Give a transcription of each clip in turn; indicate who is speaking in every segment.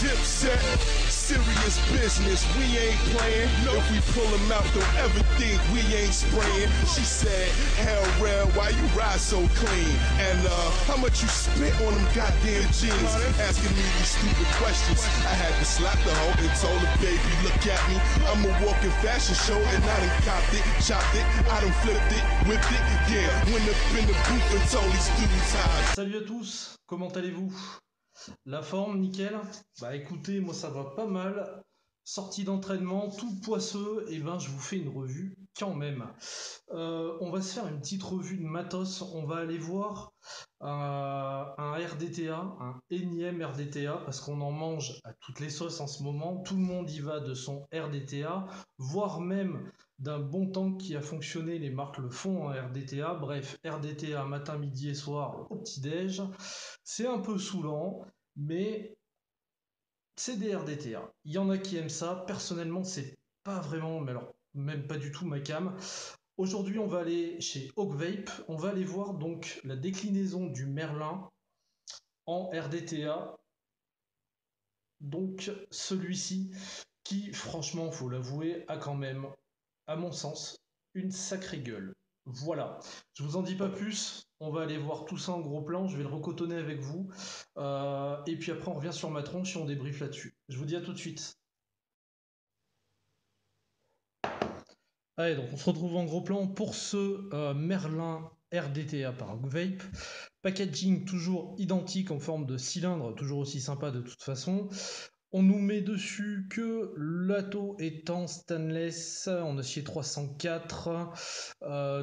Speaker 1: Dipset, serious business, we ain't playing. If we pull them out, don't ever think we ain't spraying. She said, hell red, why you ride so clean? And how much you spent on them goddamn jeans? Asking me these stupid questions. I had to slap the hoe and told her, baby, look at me. I'm a walking fashion show and I done copped it, chopped it, I done flipped it, whipped it. Yeah, went up in the booth and told these dudes how.
Speaker 2: Salut à tous, comment allez-vous? La forme, nickel? Bah écoutez, moi ça va pas mal. Sortie d'entraînement, tout poisseux, et ben je vous fais une revue quand même. On va se faire une petite revue de matos. On va aller voir un RDTA, un énième RDTA, parce qu'on en mange à toutes les sauces en ce moment. Tout le monde y va de son RDTA, voire même d'un bon tank qui a fonctionné, les marques le font en RDTA. Bref, RDTA matin, midi et soir au petit-déj. C'est un peu saoulant, mais c'est des RDTA. Il y en a qui aiment ça. Personnellement, c'est pas vraiment, mais alors même pas du tout ma cam. Aujourd'hui, on va aller chez Hawk Vape. On va aller voir donc la déclinaison du Merlin en RDTA. Donc celui-ci qui, franchement, faut l'avouer, a quand même, à mon sens, une sacrée gueule. Voilà, je vous en dis pas plus, on va aller voir tout ça en gros plan, je vais le recotonner avec vous, et puis après on revient sur ma tronche et on débriefe là-dessus. Je vous dis à tout de suite. Allez, donc on se retrouve en gros plan pour ce Merlin RDTA par Vape. Packaging toujours identique en forme de cylindre, toujours aussi sympa de toute façon. On nous met dessus que l'atto est en stainless en acier 304.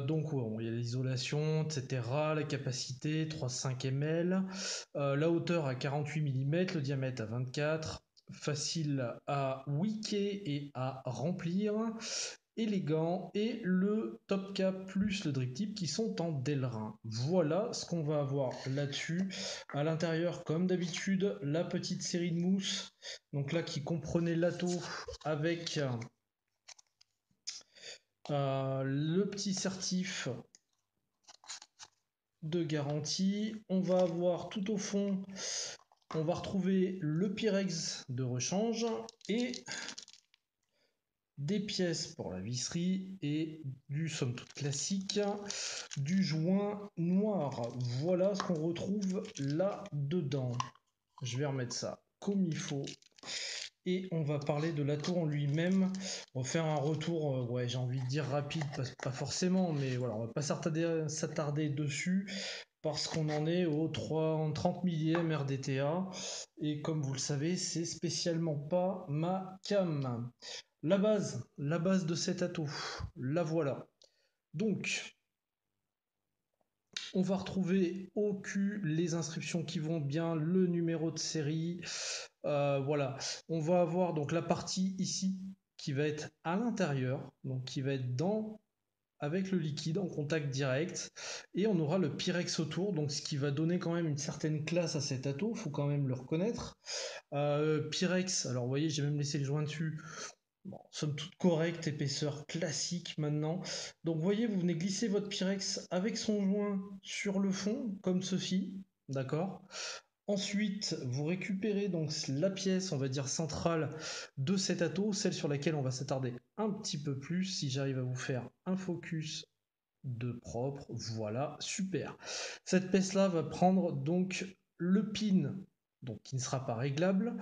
Speaker 2: Donc bon, il y a l'isolation, etc. La capacité 3,5 ml. La hauteur à 48 mm, le diamètre à 24. Facile à wicker et à remplir. Élégant, et le Top Cap plus le Drip Tip qui sont en Delrin. Voilà ce qu'on va avoir là-dessus. À l'intérieur, comme d'habitude, la petite série de mousse. Donc là, qui comprenait l'atto avec le petit certif de garantie. On va avoir tout au fond, on va retrouver le Pyrex de rechange et des pièces pour la visserie et du somme toute classique, du joint noir. Voilà ce qu'on retrouve là dedans. Je vais remettre ça comme il faut. Et on va parler de l'atto en lui-même. On va faire un retour, ouais, j'ai envie de dire rapide, pas forcément, mais voilà, on va pas s'attarder dessus parce qu'on en est au 30 millième RDTA. Et comme vous le savez, c'est spécialement pas ma cam. La base de cet atto, la voilà. Donc, on va retrouver au cul les inscriptions qui vont bien, le numéro de série. Voilà, on va avoir donc la partie ici qui va être à l'intérieur, donc qui va être dans avec le liquide en contact direct, et on aura le Pyrex autour, donc ce qui va donner quand même une certaine classe à cet atto, faut quand même le reconnaître. Pyrex, alors vous voyez, j'ai même laissé le joint dessus. Bon, somme toute correcte, épaisseur classique maintenant. Donc vous voyez, vous venez glisser votre Pyrex avec son joint sur le fond, comme ceci, d'accord. Ensuite, vous récupérez donc la pièce, on va dire centrale de cet atto, celle sur laquelle on va s'attarder un petit peu plus, si j'arrive à vous faire un focus de propre, voilà, super. Cette pièce-là va prendre donc le pin, donc qui ne sera pas réglable.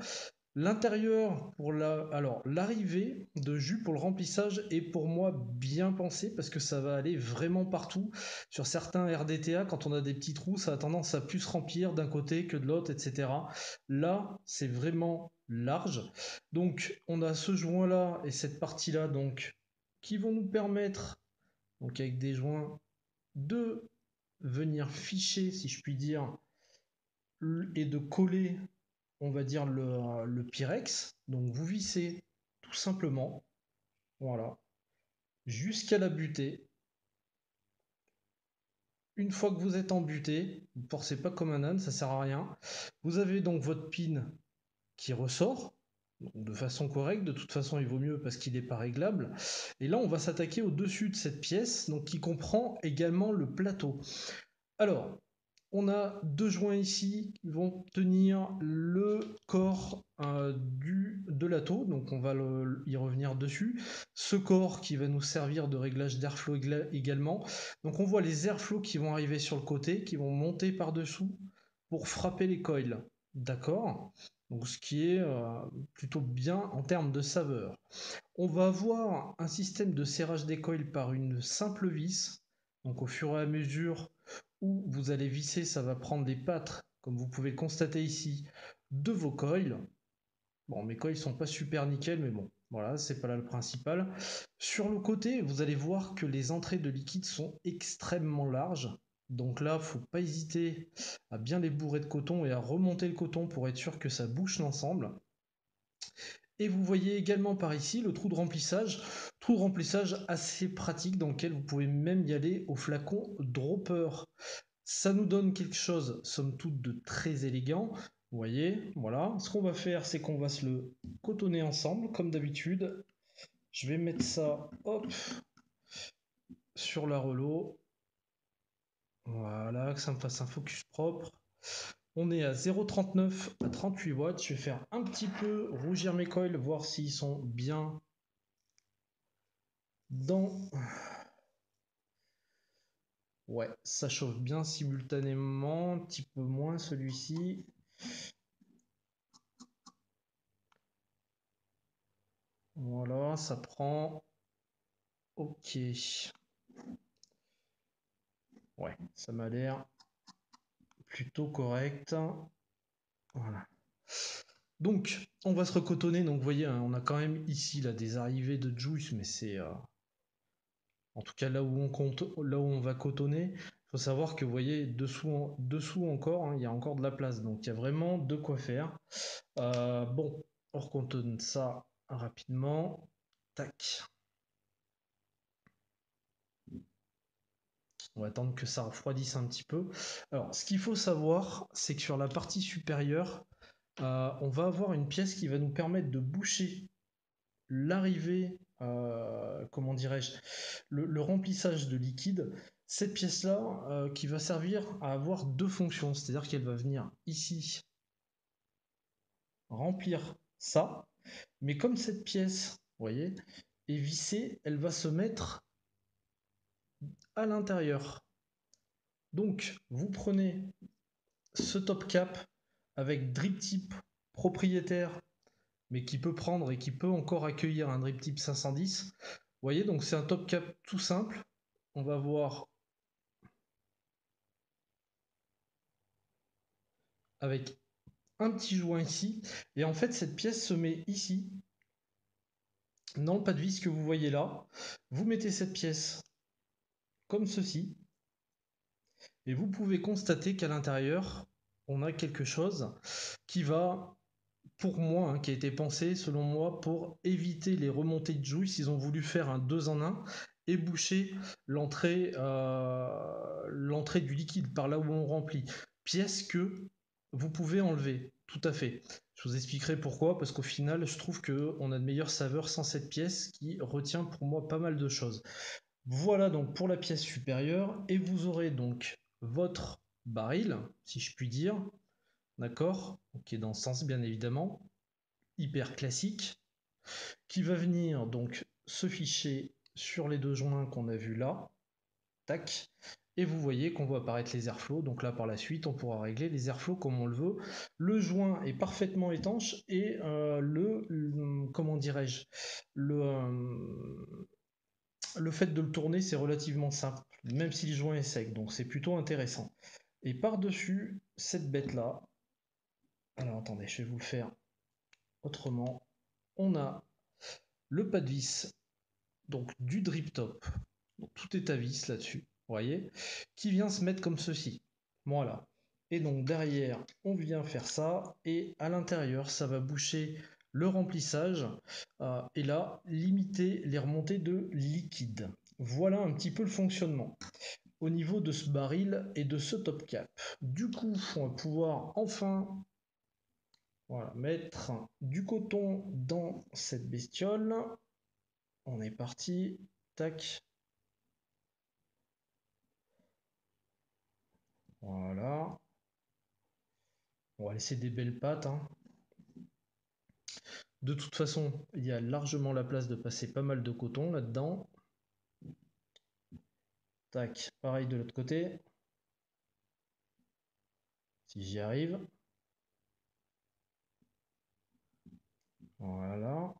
Speaker 2: L'intérieur pour l'arrivée de jus pour le remplissage est pour moi bien pensé parce que ça va aller vraiment partout. Sur certains RDTA, quand on a des petits trous, ça a tendance à plus remplir d'un côté que de l'autre, etc. Là, c'est vraiment large. Donc, on a ce joint-là et cette partie-là, donc, qui vont nous permettre, donc avec des joints, de venir ficher, si je puis dire, et de coller, on va dire, le Pyrex. Donc vous vissez tout simplement, voilà, jusqu'à la butée. Une fois que vous êtes en butée, vous ne forcez pas comme un âne, ça sert à rien. Vous avez donc votre pin qui ressort, donc de façon correcte. De toute façon, il vaut mieux parce qu'il n'est pas réglable. Et là, on va s'attaquer au-dessus de cette pièce, donc qui comprend également le plateau. Alors, On a deux joints ici qui vont tenir le corps de l'atto, donc on va y revenir dessus. Ce corps qui va nous servir de réglage d'airflow également. Donc on voit les airflows qui vont arriver sur le côté, qui vont monter par-dessous pour frapper les coils. D'accord? Donc ce qui est plutôt bien en termes de saveur. On va avoir un système de serrage des coils par une simple vis. Donc au fur et à mesure où vous allez visser, ça va prendre des pattes, comme vous pouvez le constater ici, de vos coils. Bon, mes coils sont pas super nickel, mais bon, voilà, c'est pas là le principal. Sur le côté, vous allez voir que les entrées de liquide sont extrêmement larges. Donc là, faut pas hésiter à bien les bourrer de coton et à remonter le coton pour être sûr que ça bouche l'ensemble. Et vous voyez également par ici le trou de remplissage assez pratique dans lequel vous pouvez même y aller au flacon dropper. Ça nous donne quelque chose, somme toute, de très élégant. Vous voyez, voilà. Ce qu'on va faire, c'est qu'on va se le cotonner ensemble, comme d'habitude. Je vais mettre ça, hop, sur la relo. Voilà, que ça me fasse un focus propre. On est à 0,39 à 38 watts. Je vais faire un petit peu rougir mes coils, voir s'ils sont bien dans... Ouais, ça chauffe bien simultanément, un petit peu moins celui-ci. Voilà, ça prend. Ok. Ouais, ça m'a l'air plutôt correct. Voilà. Donc, on va se recotonner. Donc, vous voyez, hein, on a quand même ici là, des arrivées de juice, mais c'est... en tout cas, là où on compte, là où on va cotonner, il faut savoir que vous voyez, dessous encore, hein, il y a encore de la place. Donc, il y a vraiment de quoi faire. Bon, on recontonne ça rapidement. Tac. On va attendre que ça refroidisse un petit peu. Alors, ce qu'il faut savoir, c'est que sur la partie supérieure, on va avoir une pièce qui va nous permettre de boucher l'arrivée, comment dirais-je, le remplissage de liquide. Cette pièce-là, qui va servir à avoir deux fonctions, c'est-à-dire qu'elle va venir ici remplir ça, mais comme cette pièce, vous voyez, est vissée, elle va se mettre à l'intérieur. Donc, vous prenez ce top cap avec drip tip propriétaire, mais qui peut prendre et qui peut encore accueillir un drip tip 510. Vous voyez, donc c'est un top cap tout simple. On va voir avec un petit joint ici. Et en fait, cette pièce se met ici, dans le pas de vis que vous voyez là. Vous mettez cette pièce comme ceci. Et vous pouvez constater qu'à l'intérieur, on a quelque chose qui va, pour moi, hein, qui a été pensé, selon moi, pour éviter les remontées de juice. Ils ont voulu faire un 2 en 1 et boucher l'entrée du liquide par là où on remplit. Pièce que vous pouvez enlever, tout à fait. Je vous expliquerai pourquoi, parce qu'au final, je trouve qu'on a de meilleures saveurs sans cette pièce qui retient pour moi pas mal de choses. Voilà donc pour la pièce supérieure, et vous aurez donc votre baril, si je puis dire, d'accord, qui est dans ce sens bien évidemment, hyper classique, qui va venir donc se ficher sur les deux joints qu'on a vus là, tac, et vous voyez qu'on voit apparaître les airflows, donc là par la suite on pourra régler les airflows comme on le veut. Le joint est parfaitement étanche et comment dirais-je, le fait de le tourner c'est relativement simple, même si le joint est sec, donc c'est plutôt intéressant. Et par-dessus cette bête là, alors attendez, je vais vous le faire autrement, on a le pas de vis, donc du drip top, donc tout est à vis là-dessus, vous voyez, qui vient se mettre comme ceci. Voilà. Et donc derrière, on vient faire ça, et à l'intérieur, ça va boucher le remplissage, et là, limiter les remontées de liquide. Voilà un petit peu le fonctionnement au niveau de ce baril et de ce top cap. Du coup, on va pouvoir enfin, voilà, mettre du coton dans cette bestiole. On est parti. Tac. Voilà. On va laisser des belles pattes, hein. De toute façon, il y a largement la place de passer pas mal de coton là-dedans. Tac, pareil de l'autre côté. Si j'y arrive. Voilà.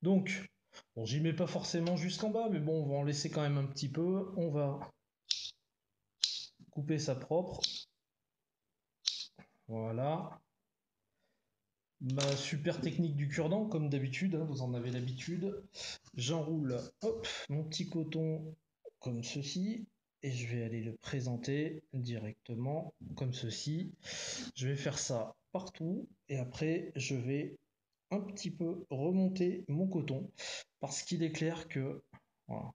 Speaker 2: Donc, bon, j'y mets pas forcément jusqu'en bas, mais bon, on va en laisser quand même un petit peu. On va couper ça propre. Voilà. Ma super technique du cure-dent, comme d'habitude, hein, vous en avez l'habitude. J'enroule, hop, mon petit coton comme ceci. Et je vais aller le présenter directement comme ceci. Je vais faire ça partout. Et après, je vais un petit peu remonter mon coton. Parce qu'il est clair que voilà,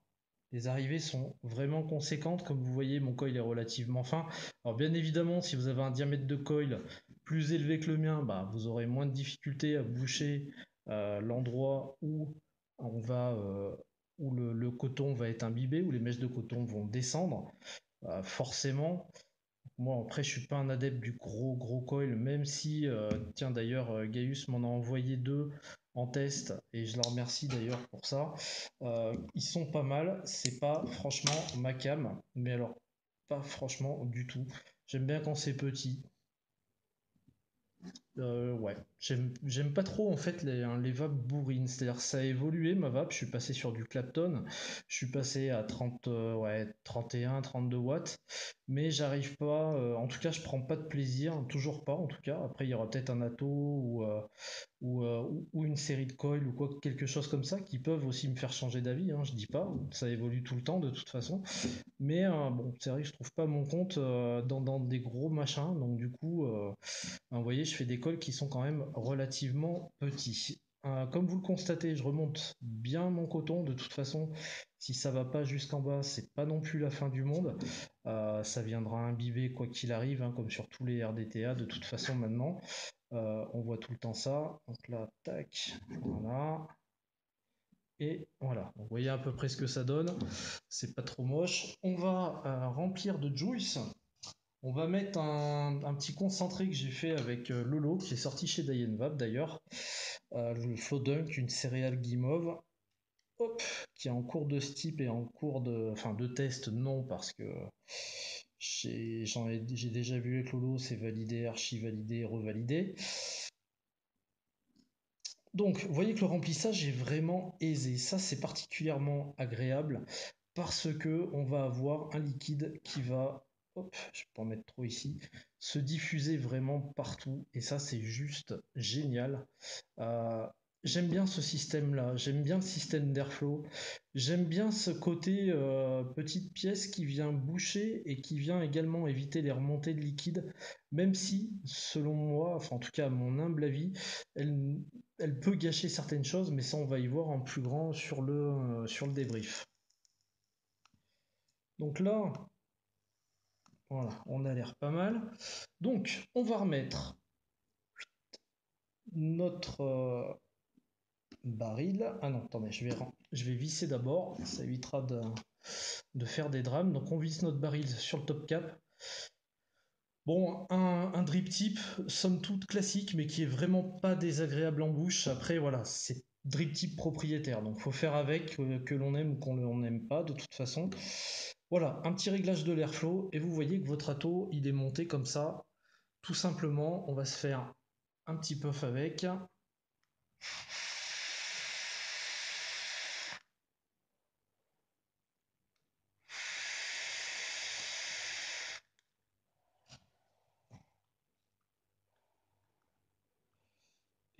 Speaker 2: les arrivées sont vraiment conséquentes. Comme vous voyez, mon coil est relativement fin. Alors bien évidemment, si vous avez un diamètre de coil plus élevé que le mien, bah, vous aurez moins de difficultés à boucher l'endroit où on va, où le coton va être imbibé, où les mèches de coton vont descendre. Forcément, moi après je suis pas un adepte du gros coil, même si, tiens d'ailleurs Gaius m'en a envoyé deux en test et je le remercie d'ailleurs pour ça. Ils sont pas mal, c'est pas franchement ma cam, mais alors pas franchement du tout. J'aime bien quand c'est petit. Ouais, j'aime pas trop en fait les vapes bourrines, c'est-à-dire ça a évolué ma vape, je suis passé sur du Clapton, je suis passé à 30, ouais, 31, 32 watts, mais j'arrive pas, en tout cas je prends pas de plaisir, toujours pas en tout cas, après il y aura peut-être un Atto ou une série de coils ou quoi, quelque chose comme ça qui peuvent aussi me faire changer d'avis, hein, je dis pas, ça évolue tout le temps de toute façon, mais bon, c'est vrai que je trouve pas mon compte dans des gros machins, donc du coup, vous voyez, je fais des cols qui sont quand même relativement petits. Comme vous le constatez, je remonte bien mon coton. De toute façon, si ça va pas jusqu'en bas, c'est pas non plus la fin du monde. Ça viendra imbiber quoi qu'il arrive, hein, comme sur tous les RDTA. De toute façon, maintenant, on voit tout le temps ça. Donc là, tac, voilà. Et voilà, vous voyez à peu près ce que ça donne. C'est pas trop moche. On va remplir de juice. On va mettre un petit concentré que j'ai fait avec Lolo, qui est sorti chez Dayenvap d'ailleurs. Le Flowdunk, une céréale guimauve. Hop, qui est en cours de steep et en cours de test, non, parce que j'ai déjà vu avec Lolo, c'est validé, archi validé, revalidé. Donc, vous voyez que le remplissage est vraiment aisé. Ça, c'est particulièrement agréable parce que on va avoir un liquide qui va, hop, je vais pas en mettre trop ici, se diffuser vraiment partout. Et ça, c'est juste génial. Euh, J'aime bien ce système-là. J'aime bien le système d'airflow. J'aime bien ce côté petite pièce qui vient boucher et qui vient également éviter les remontées de liquide, même si, selon moi, enfin en tout cas à mon humble avis, elle, elle peut gâcher certaines choses, mais ça on va y voir en plus grand sur le débrief. Donc là, voilà, on a l'air pas mal. Donc, on va remettre notre baril. Ah non, attendez, je vais visser d'abord. Ça évitera de faire des drames. Donc, on visse notre baril sur le top cap. Bon, un drip tip, somme toute classique, mais qui est vraiment pas désagréable en bouche. Après, voilà, c'est drip tip propriétaire, donc faut faire avec, que l'on aime ou qu'on n'aime pas, de toute façon. Voilà, un petit réglage de l'airflow, et vous voyez que votre atto, il est monté comme ça. Tout simplement, on va se faire un petit puff avec.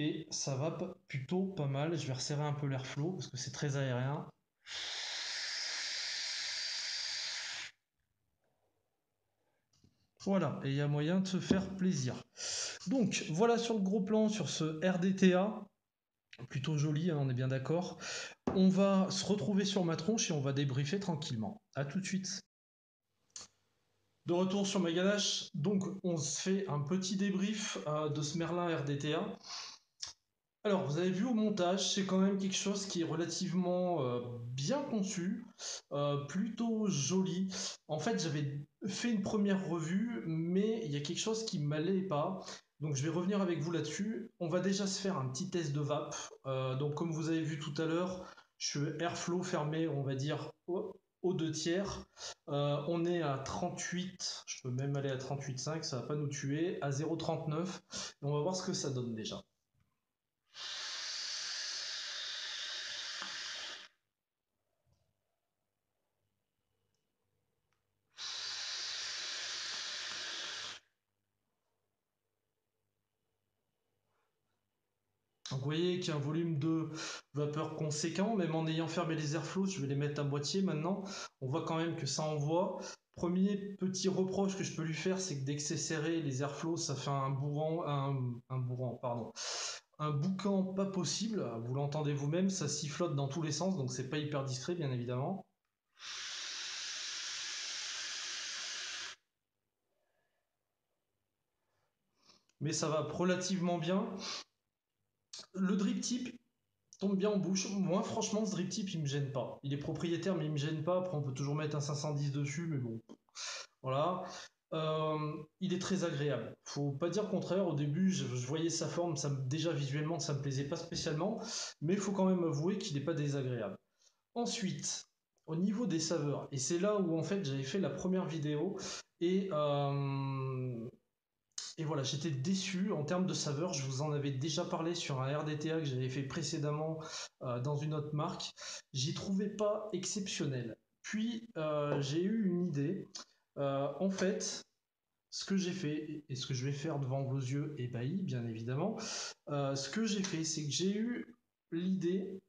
Speaker 2: Et ça va plutôt pas mal. Je vais resserrer un peu l'airflow parce que c'est très aérien. Voilà, et il y a moyen de se faire plaisir. Donc voilà sur le gros plan sur ce RDTA, plutôt joli, hein, on est bien d'accord. On va se retrouver sur ma tronche et on va débriefer tranquillement. A tout de suite. De retour sur ma ganache, donc on se fait un petit débrief de ce Merlin RDTA. Alors, vous avez vu au montage, c'est quand même quelque chose qui est relativement bien conçu, plutôt joli. En fait, j'avais fait une première revue, mais il y a quelque chose qui m'allait pas. Donc, je vais revenir avec vous là-dessus. On va déjà se faire un petit test de vape. Donc, comme vous avez vu tout à l'heure, je suis airflow fermé, on va dire, aux deux tiers. On est à 38, je peux même aller à 38,5, ça va pas nous tuer, à 0,39. Et on va voir ce que ça donne déjà. Donc vous voyez qu'il y a un volume de vapeur conséquent, même en ayant fermé les airflows, je vais les mettre à moitié maintenant. On voit quand même que ça envoie. Premier petit reproche que je peux lui faire, c'est que dès que c'est serré, les airflows, ça fait pardon, un boucan pas possible. Vous l'entendez vous-même, ça sifflote dans tous les sens, donc c'est pas hyper discret, bien évidemment. Mais ça va relativement bien. Le drip tip tombe bien en bouche. Moi, franchement, ce drip tip, il me gêne pas. Il est propriétaire, mais il me gêne pas. Après, on peut toujours mettre un 510 dessus, mais bon, voilà. Il est très agréable. Faut pas dire le contraire. Au début, je voyais sa forme, déjà visuellement, ça me plaisait pas spécialement, mais il faut quand même avouer qu'il n'est pas désagréable. Ensuite, au niveau des saveurs, et c'est là où en fait j'avais fait la première vidéo et et voilà, j'étais déçu en termes de saveur. Je vous en avais déjà parlé sur un RDTA que j'avais fait précédemment dans une autre marque. J'y trouvais pas exceptionnel. Puis j'ai eu une idée. En fait, ce que j'ai fait et ce que je vais faire devant vos yeux ébahis, bien évidemment, ce que j'ai fait, c'est que j'ai eu l'idée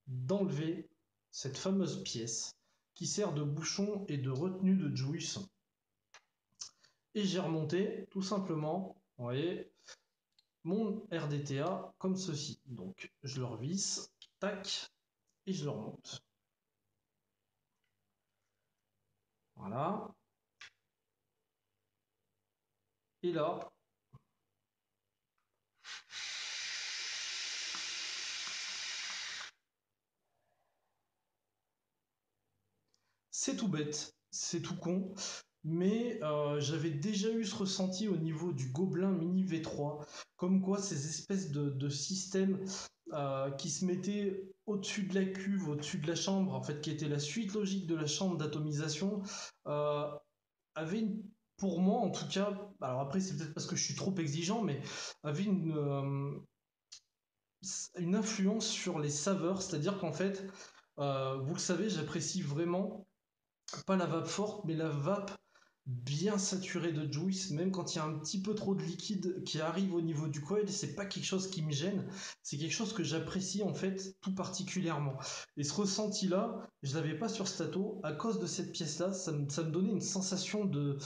Speaker 2: d'enlever cette fameuse pièce qui sert de bouchon et de retenue de juice. Et j'ai remonté tout simplement, vous voyez, mon RDTA comme ceci. Donc je le revisse, tac, et je le remonte. Voilà. Et là, c'est tout bête, c'est tout con, mais j'avais déjà eu ce ressenti au niveau du Gobelin Mini V3, comme quoi ces espèces de systèmes qui se mettaient au-dessus de la cuve, au-dessus de la chambre, en fait, qui était la suite logique de la chambre d'atomisation, euh, avait pour moi en tout cas, alors après c'est peut-être parce que je suis trop exigeant, mais avait une influence sur les saveurs, c'est-à-dire qu'en fait, vous le savez, j'apprécie vraiment pas la vape forte, mais la vape bien saturée de juice, même quand il y a un petit peu trop de liquide qui arrive au niveau du coil, c'est pas quelque chose qui me gêne, c'est quelque chose que j'apprécie en fait tout particulièrement. Et ce ressenti-là, je l'avais pas sur Stato, à cause de cette pièce-là, ça me donnait une sensation de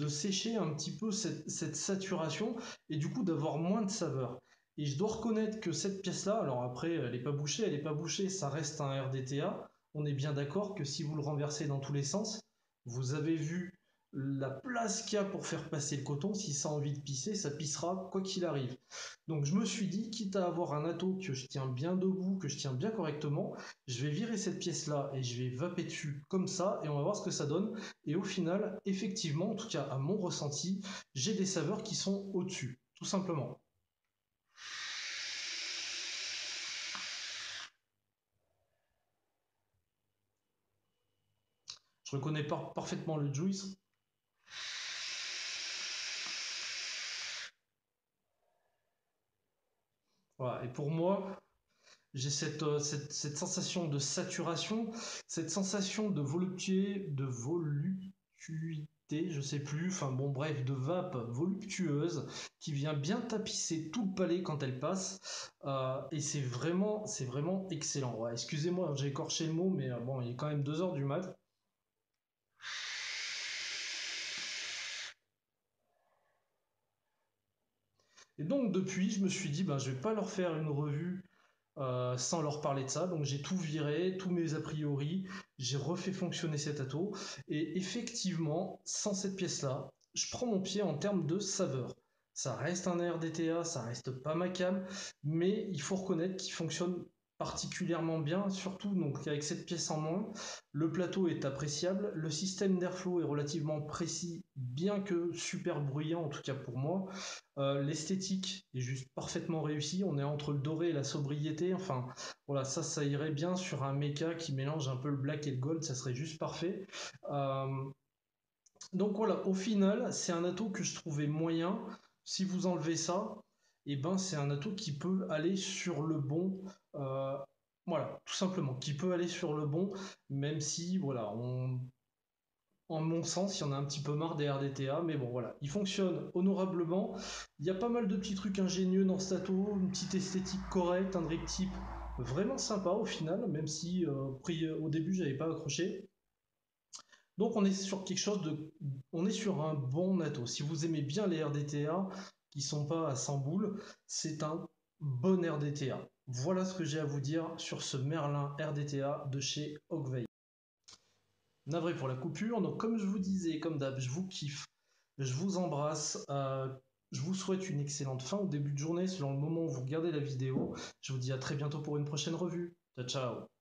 Speaker 2: sécher un petit peu cette saturation, et du coup d'avoir moins de saveur. Et je dois reconnaître que cette pièce-là, alors après, elle est pas bouchée, ça reste un RDTA, on est bien d'accord que si vous le renversez dans tous les sens, vous avez vu la place qu'il y a pour faire passer le coton. Si ça a envie de pisser, ça pissera quoi qu'il arrive. Donc je me suis dit, quitte à avoir un atto que je tiens bien debout, que je tiens bien correctement, je vais virer cette pièce-là et je vais vaper dessus comme ça et on va voir ce que ça donne. Et au final, effectivement, en tout cas à mon ressenti, j'ai des saveurs qui sont au-dessus, tout simplement. Je reconnais parfaitement le juice. Voilà. Et pour moi, j'ai cette sensation de saturation, cette sensation de voluptuité, je sais plus, enfin bon bref, de vape voluptueuse qui vient bien tapisser tout le palais quand elle passe. Et c'est vraiment excellent. Ouais, excusez-moi, j'ai écorché le mot, mais bon, il est quand même 2 heures du mat. Et donc depuis, je me suis dit, ben, je vais pas leur faire une revue sans leur parler de ça. Donc j'ai tout viré, tous mes a priori, j'ai refait fonctionner cet ato. Et effectivement, sans cette pièce-là, je prends mon pied en termes de saveur. Ça reste un RDTA, ça reste pas ma cam, mais il faut reconnaître qu'il fonctionne particulièrement bien, surtout donc avec cette pièce en moins. Le plateau est appréciable, le système d'airflow est relativement précis, bien que super bruyant, en tout cas pour moi. L'esthétique est juste parfaitement réussie, on est entre le doré et la sobriété, enfin voilà, ça irait bien sur un mecha qui mélange un peu le black et le gold, ça serait juste parfait. Euh, donc voilà, au final, c'est un atout que je trouvais moyen. Si vous enlevez ça, et ben c'est un atout qui peut aller sur le bon. euh, voilà, tout simplement, qui peut aller sur le bon, même si, voilà, en mon sens, il y en a un petit peu marre des RDTA, mais bon, voilà, il fonctionne honorablement. Il y a pas mal de petits trucs ingénieux dans cet atout, une petite esthétique correcte, un drip type vraiment sympa au final, même si au début, j'avais pas accroché. Donc on est sur quelque chose de... On est sur un bon NATO. Si vous aimez bien les RDTA qui sont pas à 100 boules, c'est un bon RDTA. Voilà ce que j'ai à vous dire sur ce Merlin RDTA de chez Oakvale. Navré pour la coupure. Donc comme je vous disais, comme d'hab, je vous kiffe. Je vous embrasse. Je vous souhaite une excellente fin au début de journée selon le moment où vous regardez la vidéo. Je vous dis à très bientôt pour une prochaine revue. Ciao ciao.